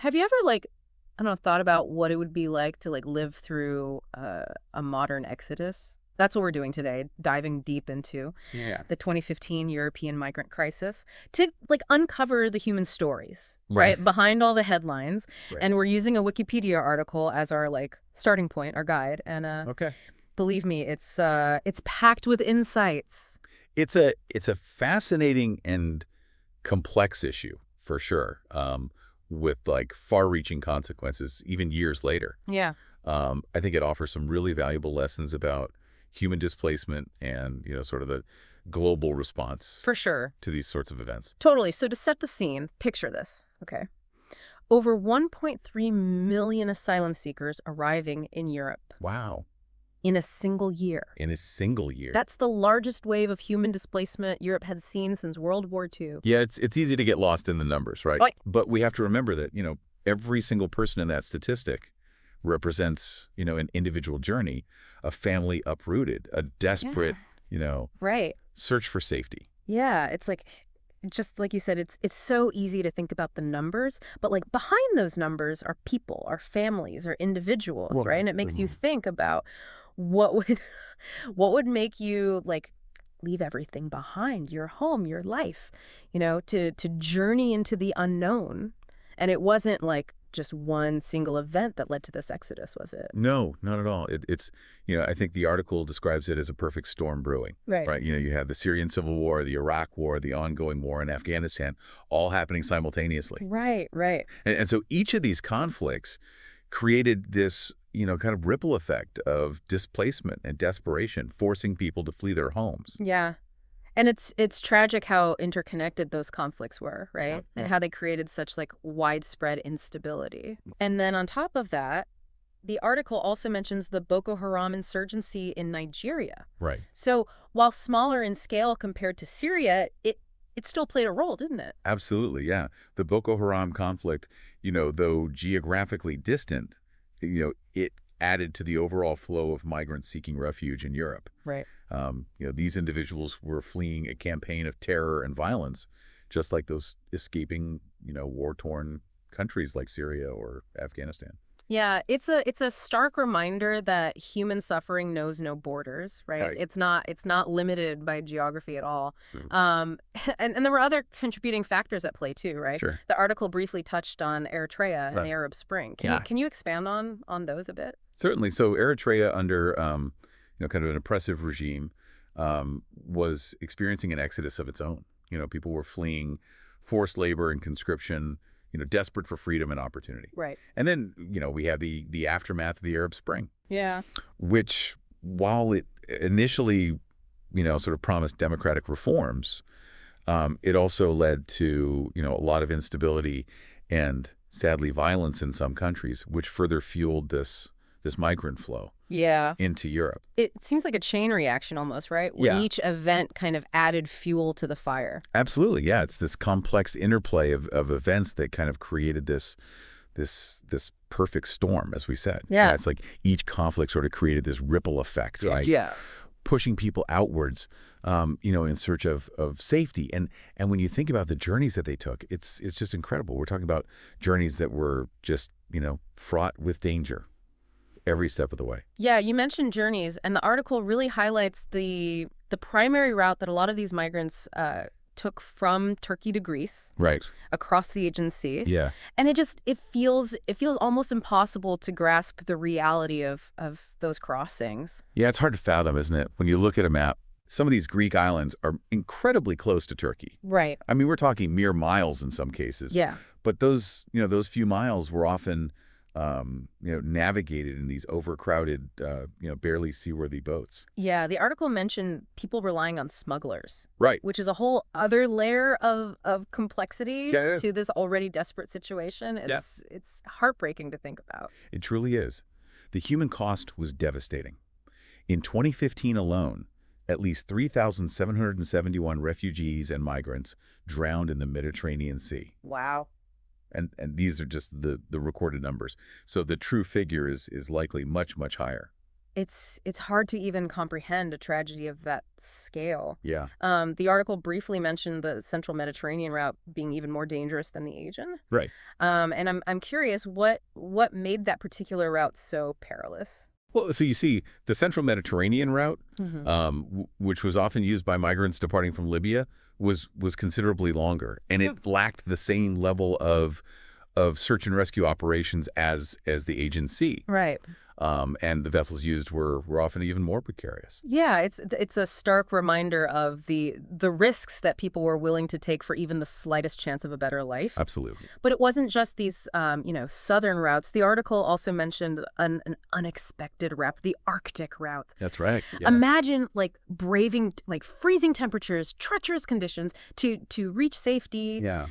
Have you ever, like, I don't know, thought about what it would be like to, like, live through a modern exodus? That's what we're doing today, diving deep into Yeah. the 2015 European migrant crisis to, like, uncover the human stories, Right. right, behind all the headlines. Right. And we're using a Wikipedia article as our, like, starting point, our guide. And Okay. believe me, it's packed with insights. It's a fascinating and complex issue for sure, with like far-reaching consequences even years later. Yeah, I think it offers some really valuable lessons about human displacement and sort of the global response for sure. to these sorts of events. Totally. So to set the scene, picture this, okay? Over 1.3 million asylum seekers arriving in Europe Wow. in a single year. In a single year. That's the largest wave of human displacement Europe had seen since World War II. Yeah, it's easy to get lost in the numbers, right? Right. But we have to remember that, every single person in that statistic represents, an individual journey, a family uprooted, a desperate, Right. search for safety. Yeah, it's like, just like you said, it's so easy to think about the numbers, but like behind those numbers are people, are families, are individuals, Well, right? And it makes you think about what would what would make you like leave everything behind, your home, your life, to journey into the unknown. And it wasn't like just one single event that led to this exodus, was it? No, not at all. It's, I think the article describes it as a perfect storm brewing, Right. right? You have the Syrian civil war, the Iraq war, the ongoing war in Afghanistan, all happening simultaneously. Right, right. And so each of these conflicts created this, kind of ripple effect of displacement and desperation, forcing people to flee their homes. Yeah. And it's tragic how interconnected those conflicts were, right? And how they created such like widespread instability. And then on top of that, the article also mentions the Boko Haram insurgency in Nigeria. Right. So while smaller in scale compared to Syria, it still played a role, didn't it? Absolutely, yeah. The Boko Haram conflict, though geographically distant, it added to the overall flow of migrants seeking refuge in Europe. Right. These individuals were fleeing a campaign of terror and violence, just like those escaping, war-torn countries like Syria or Afghanistan. Yeah, it's a stark reminder that human suffering knows no borders, right? Right. It's not limited by geography at all. True. And there were other contributing factors at play too, right? Sure. The article briefly touched on Eritrea and Right. the Arab Spring. Yeah. Can you expand on those a bit? Certainly. So Eritrea, under kind of an oppressive regime, was experiencing an exodus of its own. People were fleeing forced labor and conscription, desperate for freedom and opportunity. Right. And then, we have the aftermath of the Arab Spring, Yeah. which, while it initially, sort of promised democratic reforms, it also led to, a lot of instability and, sadly, violence in some countries, which further fueled this migrant flow Yeah. into Europe. It seems like a chain reaction almost, right? Where Yeah. each event kind of added fuel to the fire. Absolutely, yeah. It's this complex interplay of events that kind of created this perfect storm, as we said. Yeah. It's like each conflict sort of created this ripple effect, right? Yeah. Pushing people outwards, in search of safety. And when you think about the journeys that they took, it's just incredible. We're talking about journeys that were just, fraught with danger every step of the way. Yeah, you mentioned journeys, and the article really highlights the primary route that a lot of these migrants took from Turkey to Greece, Right. across the Aegean Sea. Yeah. And it feels almost impossible to grasp the reality of those crossings. Yeah, it's hard to fathom, isn't it? When you look at a map, some of these Greek islands are incredibly close to Turkey. Right. I mean, we're talking mere miles in some cases. Yeah. But those few miles were often, navigated in these overcrowded, barely seaworthy boats. Yeah, the article mentioned people relying on smugglers, Right. which is a whole other layer of complexity Yeah. to this already desperate situation. It's heartbreaking to think about. It truly is. The human cost was devastating. In 2015 alone, at least 3,771 refugees and migrants drowned in the Mediterranean Sea. Wow. And these are just the recorded numbers. So the true figure is likely much, much higher. It's hard to even comprehend a tragedy of that scale. Yeah. The article briefly mentioned the central Mediterranean route being even more dangerous than the Aegean. Right. And I'm curious what made that particular route so perilous. Well, so you see, the central Mediterranean route, Hmm. which was often used by migrants departing from Libya, was considerably longer, and it lacked the same level of search and rescue operations as the Aegean Sea. Right. And the vessels used were often even more precarious. Yeah, it's a stark reminder of the risks that people were willing to take for even the slightest chance of a better life. Absolutely. But it wasn't just these, southern routes. The article also mentioned an unexpected route, the Arctic route. That's right. Yeah. Imagine like braving like freezing temperatures, treacherous conditions to reach safety. Yeah.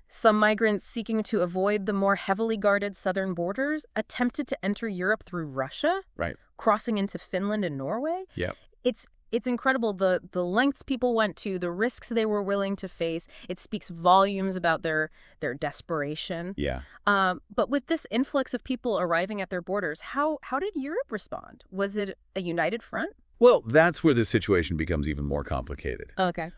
Some migrants seeking to avoid the more heavily guarded southern borders attempted to enter Europe through Russia, Right. crossing into Finland and Norway. Yeah. It's incredible the lengths people went to, the risks they were willing to face. It speaks volumes about their desperation. Yeah. But with this influx of people arriving at their borders, how did Europe respond? Was it a united front? Well, that's where the situation becomes even more complicated. Okay.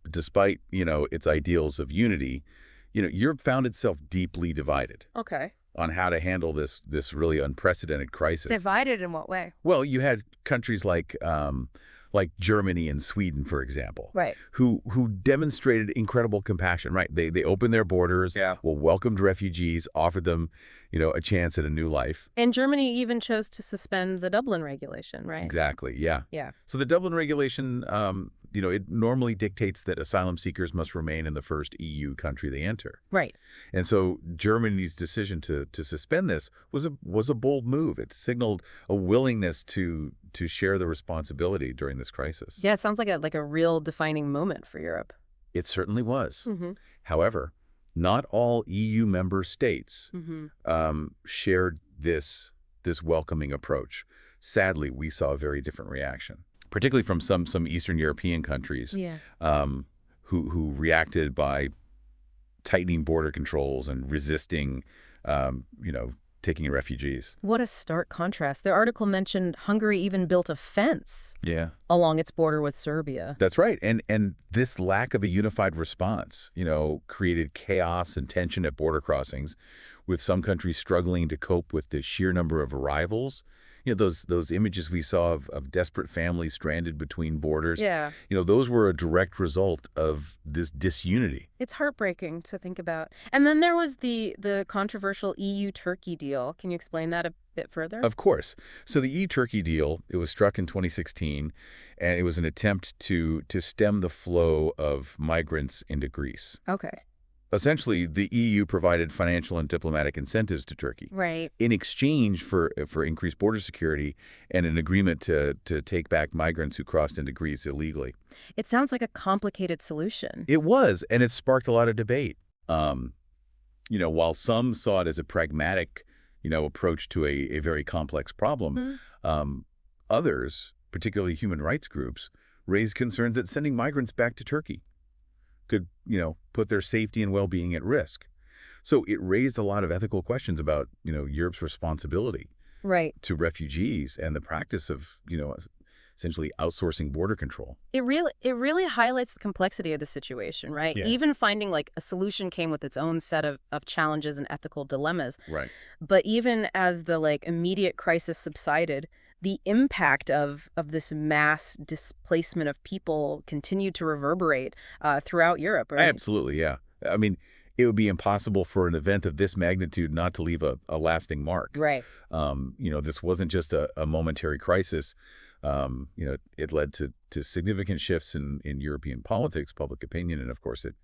Despite, its ideals of unity, Europe found itself deeply divided Okay. on how to handle this really unprecedented crisis. Divided in what way? Well, you had countries like Germany and Sweden, for example, Right. who demonstrated incredible compassion. Right? They opened their borders, Yeah. welcomed refugees, offered them, a chance at a new life. And Germany even chose to suspend the Dublin regulation, right? Exactly. Yeah. Yeah. So the Dublin regulation, it normally dictates that asylum seekers must remain in the first EU country they enter. Right. And so Germany's decision to suspend this was a bold move. It signaled a willingness to share the responsibility during this crisis. Yeah, it sounds like a real defining moment for Europe. It certainly was. Mm-hmm. However, not all EU member states Mm-hmm. shared this welcoming approach. Sadly, we saw a very different reaction, particularly from some Eastern European countries Yeah. who reacted by tightening border controls and resisting, taking in refugees. What a stark contrast. The article mentioned Hungary even built a fence Yeah. along its border with Serbia. That's right. And this lack of a unified response, created chaos and tension at border crossings, with some countries struggling to cope with the sheer number of arrivals. Those images we saw of desperate families stranded between borders. Yeah. Those were a direct result of this disunity. It's heartbreaking to think about. And then there was the controversial EU-Turkey deal. Can you explain that a bit further? Of course. So the EU-Turkey deal, it was struck in 2016, and it was an attempt to stem the flow of migrants into Greece. Okay. Essentially, the EU provided financial and diplomatic incentives to Turkey Right. in exchange for increased border security and an agreement to take back migrants who crossed into Greece illegally. It sounds like a complicated solution. It was, and it sparked a lot of debate. While some saw it as a pragmatic, approach to a very complex problem, others, particularly human rights groups, raised concerns that sending migrants back to Turkey could, put their safety and well-being at risk. So it raised a lot of ethical questions about, Europe's responsibility Right. to refugees and the practice of, essentially outsourcing border control. It really highlights the complexity of the situation, right? Yeah. Even finding like a solution came with its own set of challenges and ethical dilemmas. Right. But even as the like immediate crisis subsided, the impact of this mass displacement of people continued to reverberate throughout Europe, right? Absolutely, yeah. I mean, it would be impossible for an event of this magnitude not to leave a lasting mark. Right. This wasn't just a momentary crisis. It led to significant shifts in European politics, public opinion, and of course it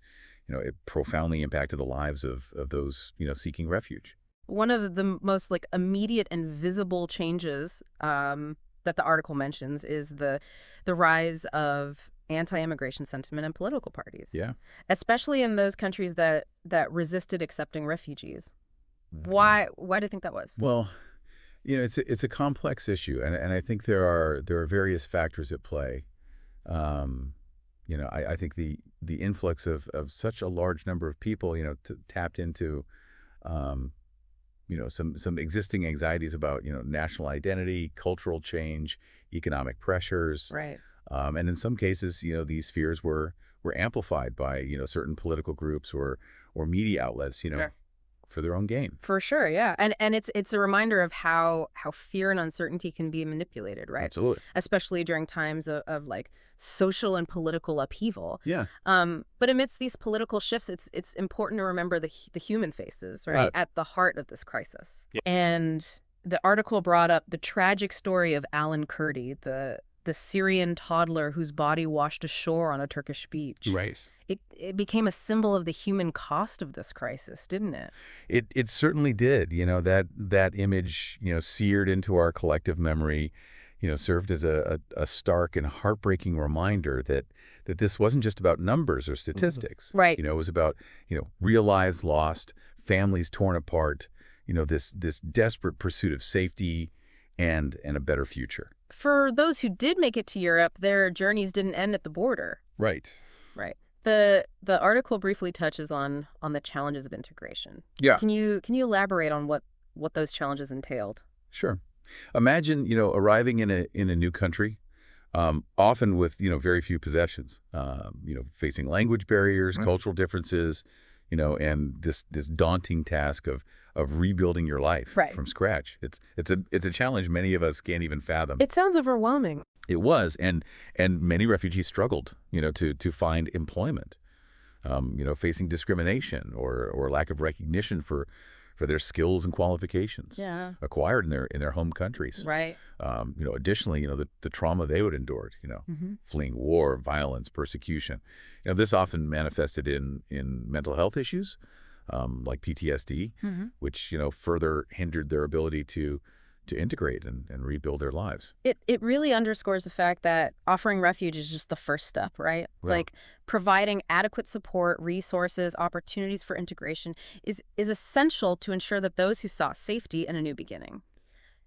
profoundly impacted the lives of those, seeking refuge. One of the most like immediate and visible changes that the article mentions is the rise of anti-immigration sentiment in political parties. Yeah. Especially in those countries that resisted accepting refugees. Why do you think that was? Well, it's a complex issue, and I think there are various factors at play. I think the influx of such a large number of people, tapped into some existing anxieties about, national identity, cultural change, economic pressures. Right. And in some cases, these fears were amplified by, certain political groups or media outlets, Sure. for their own gain. For sure, yeah. And it's a reminder of how fear and uncertainty can be manipulated, right? Absolutely. Especially during times of like social and political upheaval. Yeah. But amidst these political shifts, it's important to remember the human faces, right, at the heart of this crisis. Yeah. And the article brought up the tragic story of Alan Kurdi, the Syrian toddler whose body washed ashore on a Turkish beach. Right. It became a symbol of the human cost of this crisis, didn't it? It certainly did. That image, seared into our collective memory, served as a stark and heartbreaking reminder that this wasn't just about numbers or statistics. Right. It was about, real lives lost, families torn apart, this desperate pursuit of safety and a better future. For those who did make it to Europe, their journeys didn't end at the border. Right. Right. The article briefly touches on the challenges of integration. Yeah. Can you elaborate on what those challenges entailed? Sure. Imagine, arriving in a new country, often with, very few possessions, facing language barriers, cultural differences, and this daunting task of rebuilding your life from scratch. It's a challenge many of us can't even fathom. It sounds overwhelming. It was, and many refugees struggled, to find employment, facing discrimination or lack of recognition for their skills and qualifications acquired in their home countries. Right. Additionally, the trauma they would endure, fleeing war, violence, persecution. This often manifested in mental health issues, like PTSD, which, further hindered their ability to integrate and rebuild their lives. It really underscores the fact that offering refuge is just the first step, right? Well, like providing adequate support, resources, opportunities for integration is essential to ensure that those who sought safety and a new beginning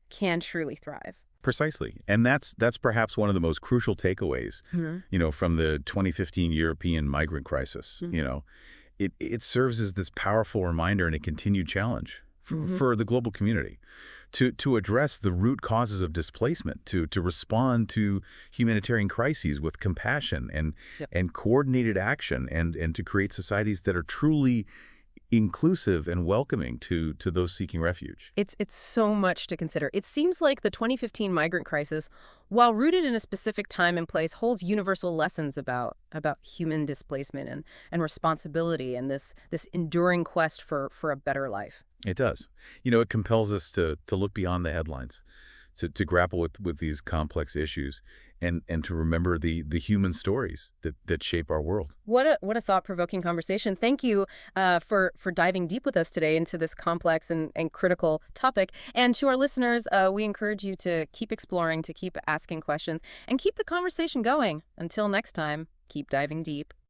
can truly thrive. precisely. And that's perhaps one of the most crucial takeaways, from the 2015 European migrant crisis. It serves as this powerful reminder and a continued challenge for the global community to address the root causes of displacement, to respond to humanitarian crises with compassion and coordinated action, and to create societies that are truly inclusive and welcoming to those seeking refuge. It's so much to consider. It seems like the 2015 migrant crisis, while rooted in a specific time and place, holds universal lessons about human displacement and responsibility and this enduring quest for a better life. It does. It compels us to look beyond the headlines, to grapple with these complex issues, and to remember the human stories that shape our world. What a thought-provoking conversation. Thank you for diving deep with us today into this complex and critical topic. And to our listeners, we encourage you to keep exploring, to keep asking questions, and keep the conversation going. Until next time, keep diving deep.